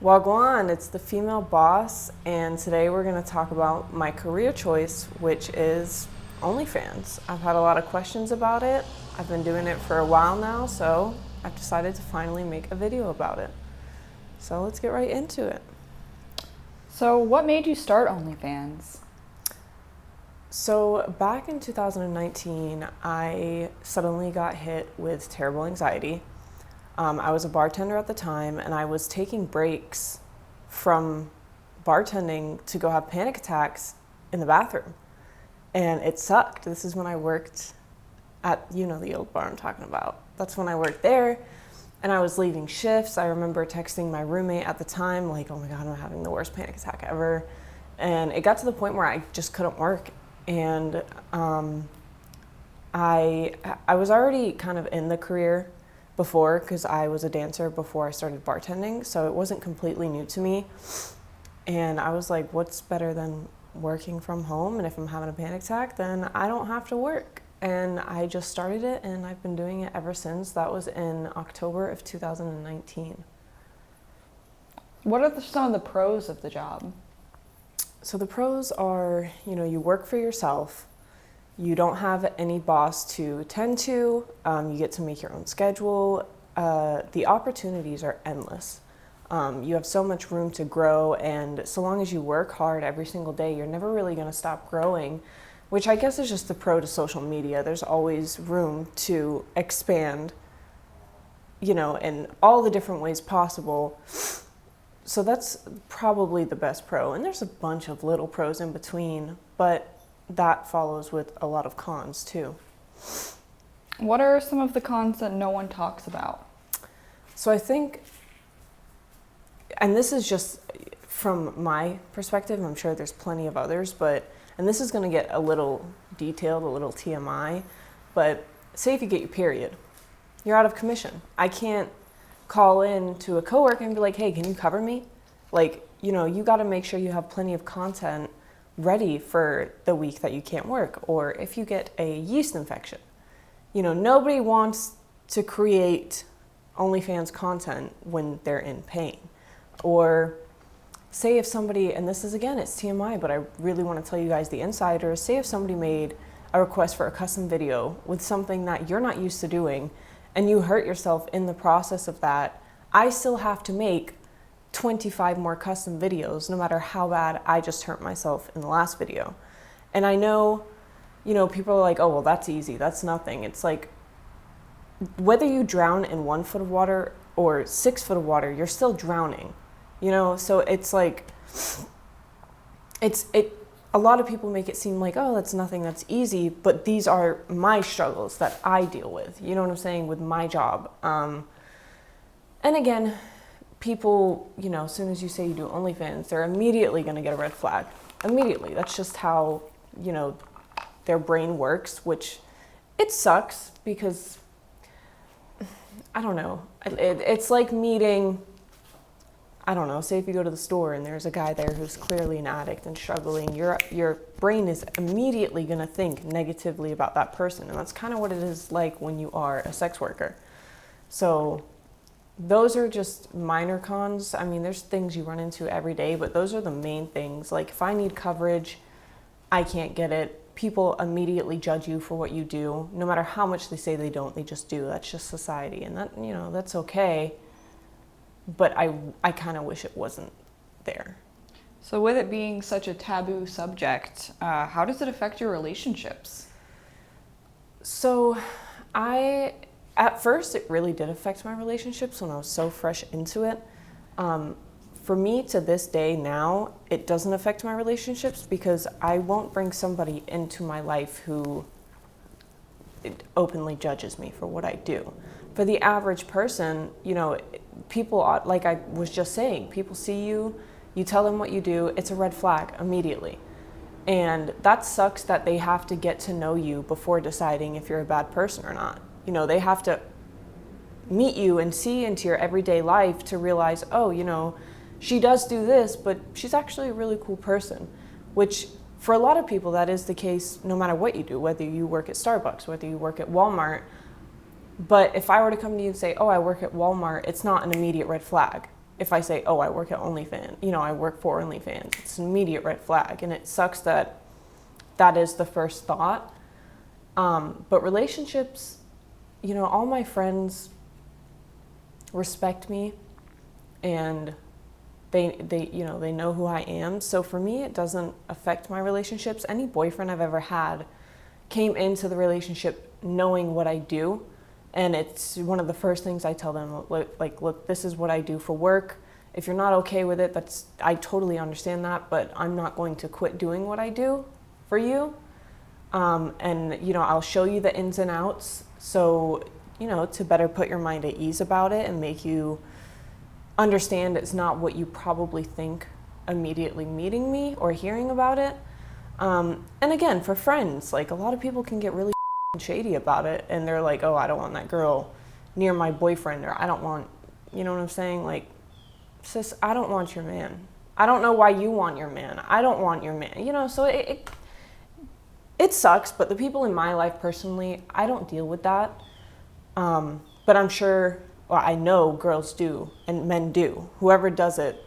Wagwan, it's the female boss, and today we're going to talk about my career choice, which is OnlyFans. I've had a lot of questions about it. I've been doing it for a while now, so I've decided to finally make a video about it. So let's get right into it. So what made you start OnlyFans? So back in 2019, I suddenly got hit with terrible anxiety. I was a bartender at the time, and I was taking breaks from bartending to go have panic attacks in the bathroom. And it sucked. This is when I worked at, the old bar I'm talking about. That's when I worked there, and I was leaving shifts. I remember texting my roommate at the time, like, oh my God, I'm having the worst panic attack ever. And it got to the point where I just couldn't work. And I was already kind of in the career before, because I was a dancer before I started bartending, so it wasn't completely new to me. And I was like, what's better than working from home? And if I'm having a panic attack, then I don't have to work. And I just started it, and I've been doing it ever since. That was in October of 2019. What are some of the pros of the job? So the pros are, you work for yourself. You don't have any boss to tend to. You get to make your own schedule. The opportunities are endless. You have so much room to grow, and so long as you work hard every single day, you're never really going to stop growing, which I guess is just the pro to social media. There's always room to expand, in all the different ways possible. So that's probably the best pro. And there's a bunch of little pros in between, but that follows with a lot of cons too. What are some of the cons that no one talks about? So I think, and this is just from my perspective, I'm sure there's plenty of others, and this is going to get a little detailed, a little TMI, but say if you get your period, you're out of commission. I can't call in to a coworker and be like, hey, can you cover me? You got to make sure you have plenty of content ready for the week that you can't work, or if you get a yeast infection. Nobody wants to create OnlyFans content when they're in pain. Or say if somebody, and this is again, it's TMI, but I really want to tell you guys the insiders, say if somebody made a request for a custom video with something that you're not used to doing, and you hurt yourself in the process of that, I still have to make 25 more custom videos, no matter how bad I just hurt myself in the last video. And I know, people are like, oh, well, that's easy, that's nothing. It's like, whether you drown in 1 foot of water or 6 foot of water, you're still drowning, So it's like, a lot of people make it seem like, oh, that's nothing, that's easy, but these are my struggles that I deal with, you know what I'm saying, with my job. And again, people, as soon as you say you do OnlyFans, they're immediately going to get a red flag. Immediately. That's just how, their brain works, which it sucks because, I don't know. It's like meeting, I don't know, say if you go to the store and there's a guy there who's clearly an addict and struggling, your brain is immediately going to think negatively about that person. And that's kind of what it is like when you are a sex worker. So those are just minor cons. I mean, there's things you run into every day, but those are the main things. Like if I need coverage, I can't get it. People immediately judge you for what you do. No matter how much they say they don't, they just do. That's just society. And that, that's okay. But I kind of wish it wasn't there. So with it being such a taboo subject, how does it affect your relationships? So at first, it really did affect my relationships when I was so fresh into it. For me, to this day now, it doesn't affect my relationships because I won't bring somebody into my life who openly judges me for what I do. For the average person, people, like I was just saying, people see you, you tell them what you do, it's a red flag immediately. And that sucks that they have to get to know you before deciding if you're a bad person or not. They have to meet you and see into your everyday life to realize, oh, she does do this, but she's actually a really cool person, which for a lot of people, that is the case no matter what you do, whether you work at Starbucks, whether you work at Walmart. But if I were to come to you and say, oh, I work at Walmart, it's not an immediate red flag. if I say, oh, I work at OnlyFans, I work for OnlyFans, it's an immediate red flag. And it sucks that that is the first thought. But relationships, all my friends respect me, and they know who I am. So for me, it doesn't affect my relationships. Any boyfriend I've ever had came into the relationship knowing what I do. And it's one of the first things I tell them, like, look, this is what I do for work. If you're not okay with it, I totally understand that, but I'm not going to quit doing what I do for you. And I'll show you the ins and outs. So, to better put your mind at ease about it and make you understand it's not what you probably think immediately meeting me or hearing about it. And again, for friends, like, a lot of people can get really shady about it, and they're like, oh, I don't want that girl near my boyfriend, or I don't want, you know what I'm saying? Like, sis, I don't want your man. I don't know why you want your man. I don't want your man. So it sucks, but the people in my life personally, I don't deal with that. But I'm sure, well, I know girls do and men do. Whoever does it,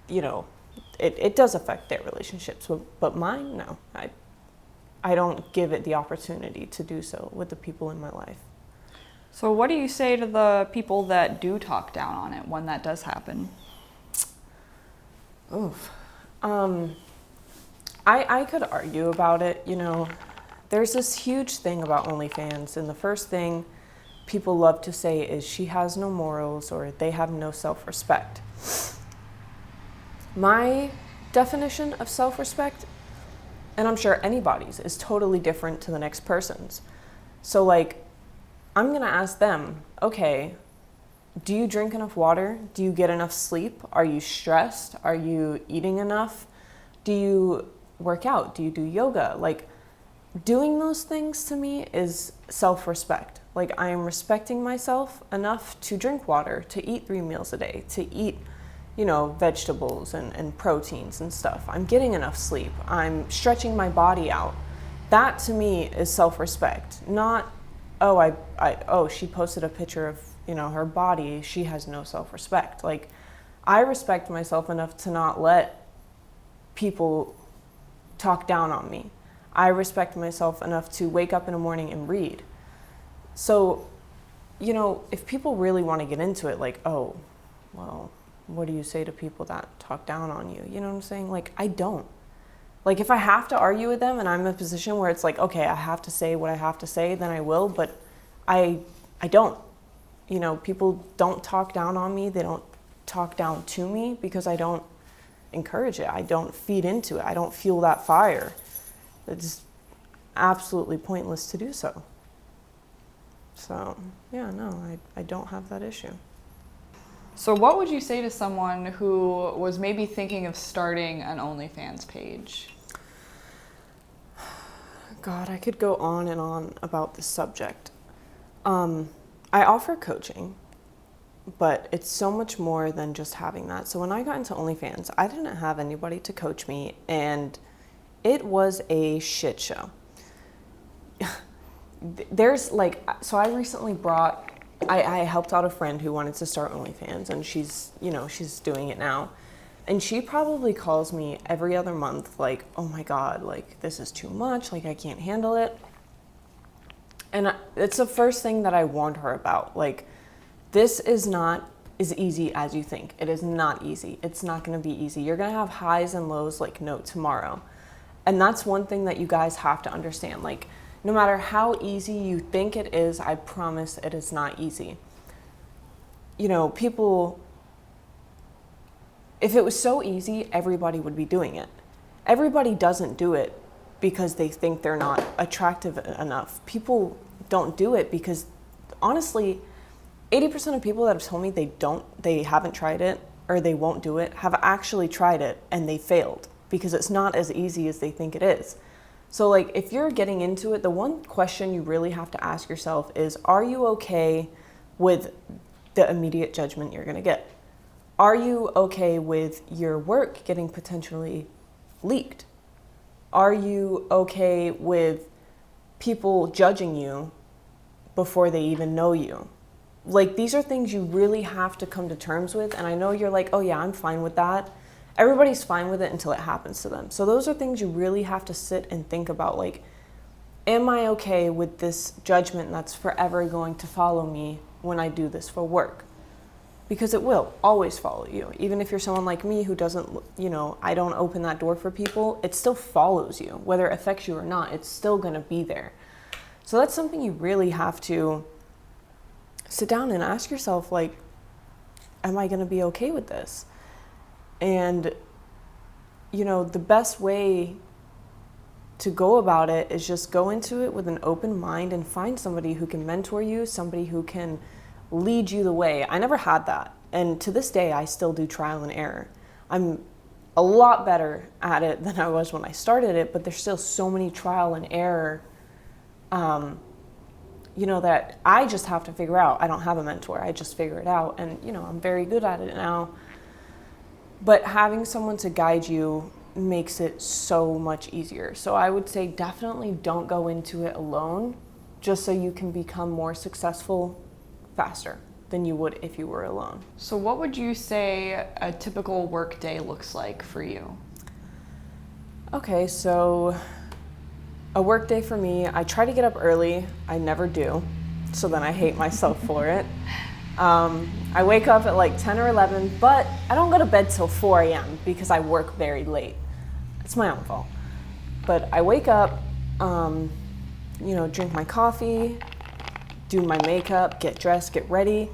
it does affect their relationships. But mine, no. I don't give it the opportunity to do so with the people in my life. So what do you say to the people that do talk down on it when that does happen? Oof. I could argue about it. There's this huge thing about OnlyFans, and the first thing people love to say is she has no morals or they have no self-respect. My definition of self-respect, and I'm sure anybody's, is totally different to the next person's. So, like, I'm gonna ask them, okay, do you drink enough water? Do you get enough sleep? Are you stressed? Are you eating enough? Do you work out? Do you do yoga? Like, doing those things to me is self-respect. Like, I am respecting myself enough to drink water, to eat 3 meals a day, to eat, vegetables and proteins and stuff. I'm getting enough sleep. I'm stretching my body out. That to me is self-respect. Not, she posted a picture of, her body. She has no self-respect. Like, I respect myself enough to not let people talk down on me. I respect myself enough to wake up in the morning and read. So, if people really want to get into it, like, oh, well, what do you say to people that talk down on you? You know what I'm saying? Like, I don't. Like, if I have to argue with them and I'm in a position where it's like, okay, I have to say what I have to say, then I will, but I don't. People don't talk down on me. They don't talk down to me because I don't encourage it. I don't feed into it. I don't fuel that fire. It's absolutely pointless to do so. So, yeah, no, I don't have that issue. So what would you say to someone who was maybe thinking of starting an OnlyFans page? God, I could go on and on about this subject. I offer coaching, but it's so much more than just having that. So when I got into OnlyFans, I didn't have anybody to coach me, and it was a shit show. So I recently I helped out a friend who wanted to start OnlyFans, and she's doing it now. And she probably calls me every other month, like, oh my God, like, this is too much, like, I can't handle it. And it's the first thing that I warned her about. Like, this is not as easy as you think. It is not easy. It's not gonna be easy. You're gonna have highs and lows like no tomorrow. And that's one thing that you guys have to understand. Like, no matter how easy you think it is, I promise it is not easy. People, if it was so easy, everybody would be doing it. Everybody doesn't do it because they think they're not attractive enough. People don't do it because, honestly, 80% of people that have told me they haven't tried it or they won't do it have actually tried it and they failed because it's not as easy as they think it is. So, like, if you're getting into it, the one question you really have to ask yourself is, are you okay with the immediate judgment you're gonna get? Are you okay with your work getting potentially leaked? Are you okay with people judging you before they even know you? like, these are things you really have to come to terms with. And I know you're like, oh yeah, I'm fine with that. Everybody's fine with it until it happens to them. So those are things you really have to sit and think about. Like, am I okay with this judgment that's forever going to follow me when I do this for work? Because it will always follow you. Even if you're someone like me who doesn't, I don't open that door for people, it still follows you. Whether it affects you or not, it's still gonna be there. So that's something you really have to sit down and ask yourself, like, am I gonna be okay with this? And, the best way to go about it is just go into it with an open mind and find somebody who can mentor you, somebody who can lead you the way. I never had that. And to this day, I still do trial and error. I'm a lot better at it than I was when I started it, but there's still so many trial and error, that I just have to figure out. I don't have a mentor. I just figure it out. And, I'm very good at it now. But having someone to guide you makes it so much easier. So I would say definitely don't go into it alone, just so you can become more successful faster than you would if you were alone. So what would you say a typical work day looks like for you? Okay, so a work day for me, I try to get up early. I never do, so then I hate myself for it. I wake up at like 10 or 11, but I don't go to bed till 4 a.m. because I work very late. It's my own fault. But I wake up, drink my coffee, do my makeup, get dressed, get ready,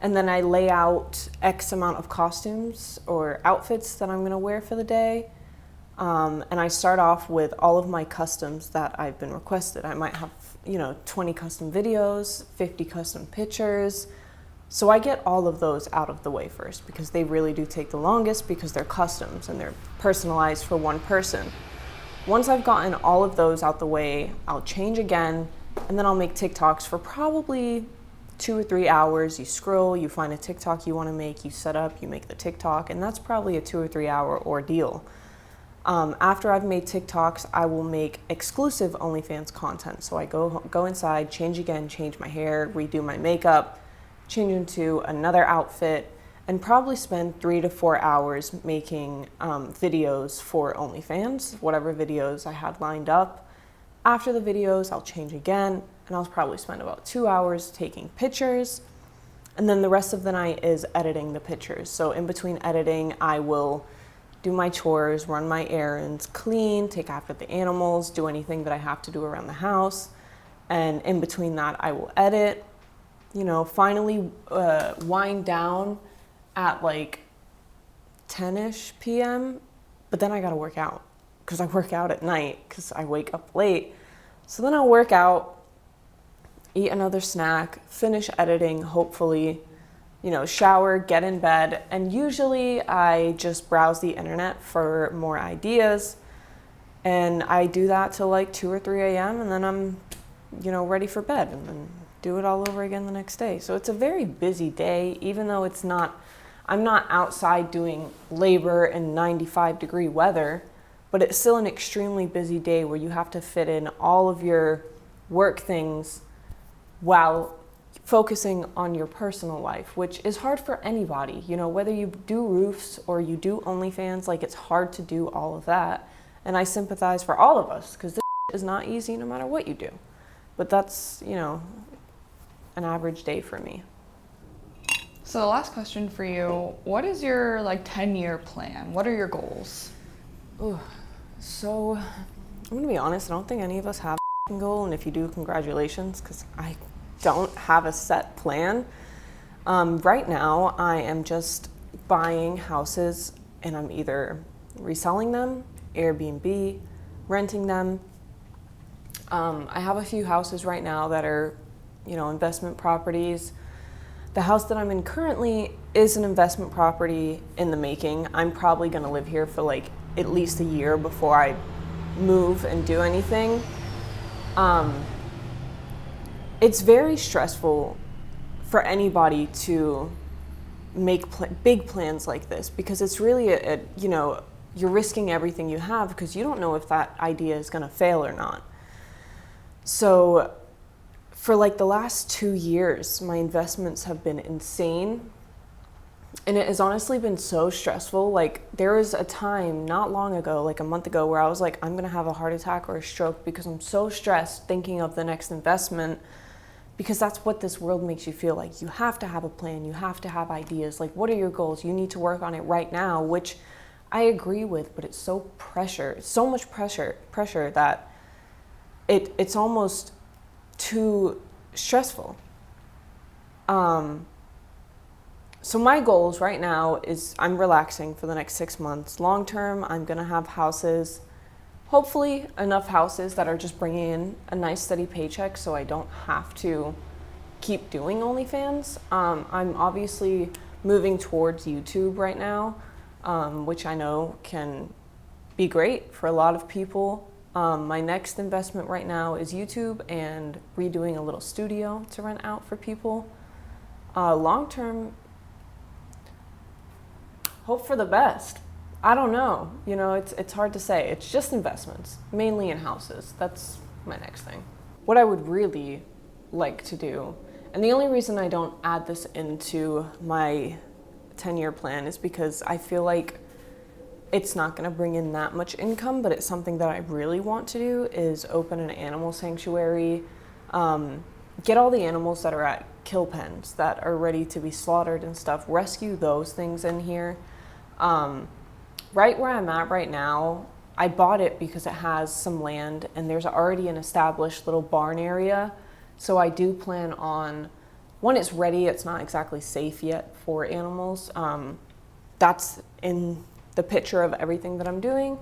and then I lay out X amount of costumes or outfits that I'm gonna wear for the day. And I start off with all of my customs that I've been requested. I might have, 20 custom videos, 50 custom pictures. So I get all of those out of the way first because they really do take the longest because they're customs and they're personalized for one person. Once I've gotten all of those out the way, I'll change again, and then I'll make TikToks for probably 2 or 3 hours. You scroll, you find a TikTok you want to make, you set up, you make the TikTok, and that's probably a 2 or 3 hour ordeal. After I've made TikToks, I will make exclusive OnlyFans content. So I go inside, change again, change my hair, redo my makeup, change into another outfit, and probably spend 3 to 4 hours making videos for OnlyFans, whatever videos I had lined up. After the videos, I'll change again, and I'll probably spend about 2 hours taking pictures, and then the rest of the night is editing the pictures. So in between editing, I will do my chores, run my errands, clean, take after the animals, do anything that I have to do around the house, and in between that, I will edit, finally wind down at like 10-ish p.m., but then I gotta work out because I work out at night because I wake up late. So then I'll work out, eat another snack, finish editing, hopefully, shower, get in bed, and usually I just browse the internet for more ideas, and I do that till like 2 or 3 a.m., and then I'm, ready for bed, and then do it all over again the next day. So it's a very busy day, even though I'm not outside doing labor in 95-degree weather, but it's still an extremely busy day where you have to fit in all of your work things while focusing on your personal life, which is hard for anybody. Whether you do roofs or you do OnlyFans, like, it's hard to do all of that. And I sympathize for all of us because this is not easy no matter what you do. But that's, an average day for me. So the last question for you, what is your 10-year plan? What are your goals? Ooh, so I'm gonna be honest, I don't think any of us have a goal, and if you do, congratulations, because I don't have a set plan. Right now, I am just buying houses, and I'm either reselling them, Airbnb, renting them. I have a few houses right now that are, investment properties. The house that I'm in currently is an investment property in the making. I'm probably gonna live here for at least a year before I move and do anything. It's very stressful for anybody to make big plans like this because it's really you're risking everything you have because you don't know if that idea is gonna fail or not. So for like the last 2 years, my investments have been insane. And it has honestly been so stressful. Like, there was a time not long ago, like a month ago, where I was like, I'm gonna have a heart attack or a stroke because I'm so stressed thinking of the next investment, because that's what this world makes you feel like. You have to have a plan, you have to have ideas. Like, what are your goals? You need to work on it right now, which I agree with, but it's so so much pressure that it's almost too stressful. So my goals right now is I'm relaxing for the next 6 months. Long term, I'm gonna have houses, hopefully enough houses that are just bringing in a nice steady paycheck so I don't have to keep doing OnlyFans. I'm obviously moving towards YouTube right now, which I know can be great for a lot of people. My next investment right now is YouTube and redoing a little studio to rent out for people. Long term, hope for the best. I don't know. You know, it's hard to say. It's just investments, mainly in houses. That's my next thing. What I would really like to do, and the only reason I don't add this into my 10-year plan is because I feel like it's not gonna bring in that much income, but it's something that I really want to do, is open an animal sanctuary, get all the animals that are at kill pens that are ready to be slaughtered and stuff, rescue those things in here. Right where I'm at right now, I bought it because it has some land and there's already an established little barn area. So I do plan on, when it's ready, it's not exactly safe yet for animals. That's in the picture of everything that I'm doing.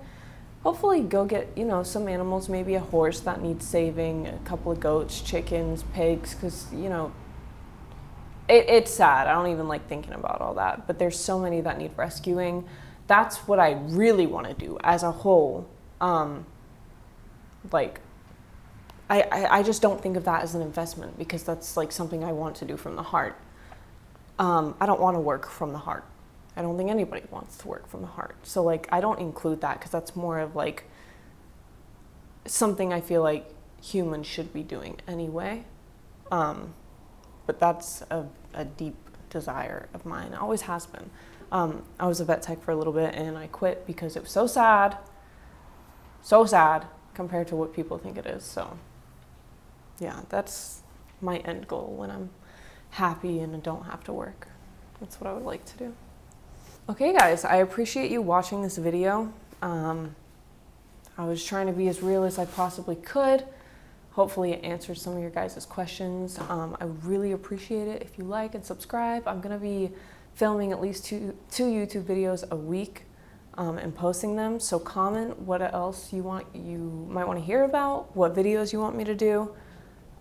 Hopefully go get, you know, some animals, maybe a horse that needs saving, a couple of goats, chickens, pigs, because, you know, it's sad. I don't even like thinking about all that, but there's so many that need rescuing. That's what I really want to do as a whole. Like, I just don't think of that as an investment because that's like something I want to do from the heart. I don't want to work from the heart. I don't think anybody wants to work from the heart. So like, I don't include that because that's more of like something I feel like humans should be doing anyway. But that's a deep desire of mine. It always has been. I was a vet tech for a little bit and I quit because it was so sad compared to what people think it is. So yeah, that's my end goal when I'm happy and I don't have to work. That's what I would like to do. Okay guys, I appreciate you watching this video. I was trying to be as real as I possibly could. Hopefully it answered some of your guys' questions. I really appreciate it if you like and subscribe. I'm gonna be filming at least two YouTube videos a week and posting them. So comment what else you might want to hear about, what videos you want me to do.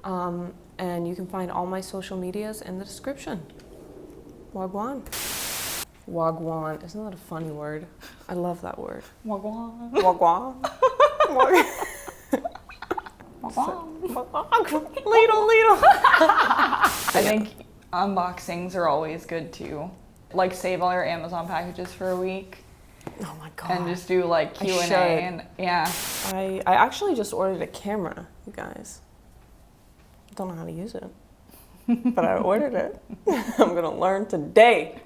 And you can find all my social medias in the description. Wagwan. Wagwan, isn't that a funny word? I love that word. Wagwan. Wagwan. Ladle. I think unboxings are always good too. Like save all your Amazon packages for a week. Oh my god. And just do like Q&A and yeah. I actually just ordered a camera, you guys. I don't know how to use it, but I ordered it. I'm gonna learn today.